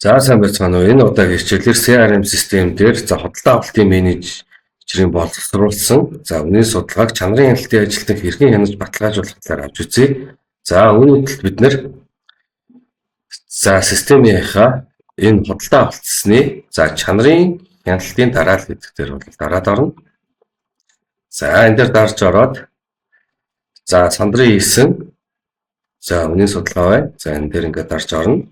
За сайн байцгаана уу. Энэ удаагийн хичээлээр CRM систем дээр худалдаа авалтын менежерийн боловсруулсан үнийн судалгааг чанарын хяналтын ажилтныг хэрхэн хянаж баталгаажуулах талаар авч үзье. За үүний төлд бид нэр системийнхаа энэ худалдаа авалтсны чанарын хяналтын дараалал гэдэг дээр бол дараад орно. За энэ дээр дарж ороод сандрын хийсэн үнийн судалгаа бай. За энэ дээр ингээд дарж орно.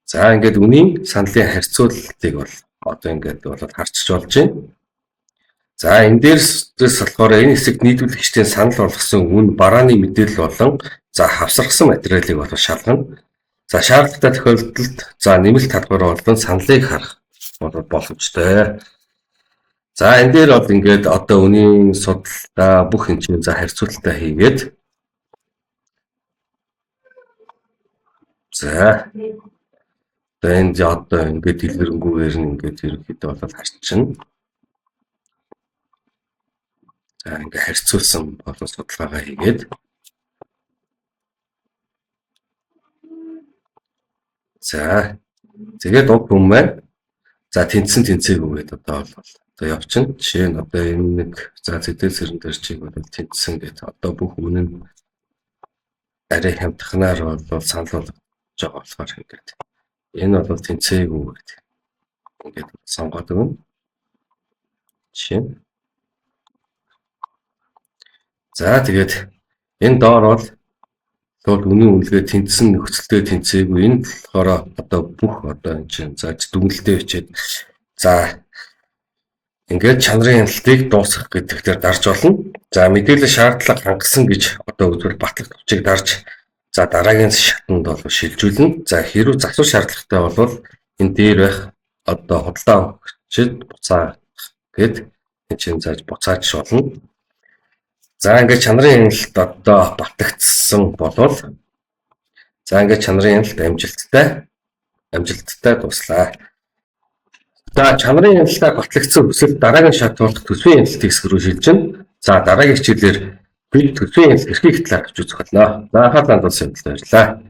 За ингээд үнийн саналын харьцуулалтыг бол одоо ингээд харчиж болж байна. За энэ дээрс болохоор энэ хэсэгт нийтлүүлэгчдийн санал болгосон үн барааны мэдээлэл болон хавсаргасан материалыг бол шалгана. За шаардлагатай тохиолдолд нэмэлт талбар болон саналыг харах боломжтой. За энэ дээр бол ингээд одоо үнийн судалгаа бүх хэмжээний харьцуулалтаа хийгээд энд одоо ингээд дэлгэрэнгээр нь ингээд ерөнхийдөө бол харьцна. За ингээд харьцуулсан болон судалгаагаа хийгээд тэгээд уг хүн маань тэнцсэн тэнцээгүй гэдэг одоо явчихна. Жишээ нь одоо энэ нэг зэдэл сэрэн дээр чиг бол тэнцсэн гэдэг одоо бүх үнэ нь арай хямдханаар бол санал болгож байгаа болохоор ингээд энэ бол тэнцээгүй гэдэг. Ингээд сонгоод өгнө. Жишээ. Тэгээд энэ доор бол үнийн үнэлгээ тэнцсэн нөхцөлтэй тэнцээгүй. Энэ болохоор одоо бүх одоо энэ чинь дүгнэлтээ бичээд ингээд чанарын хяналтыг дуусгах гэдэг дээр дарж болно. Мэдээлэл шаардлага хангасан гэж одоо үзвэл батлах төвчийг дарж дараагийн шатанд бол шилжүүлнэ. Хэрвээ засвар шаардлагатай бол энэ дээр байх одоо худалдаа авагчид буцаах гээд энэ чинь буцааж болно. Ингээд чанарын хяналт одоо батлагдсан болвол ингээд чанарын хяналт амжилттай дуслаа. Чанарын хяналтаа батлагдсан хүсвэл дараагийн шат болох төсвийн хяналтын хэсэг рүү шилжинэ. Дараагийн хичээлээр бид төсвийн хяналт эрхийг талаар авч үзэх болно. Анхаарлаа хандуулсан баярлалаа.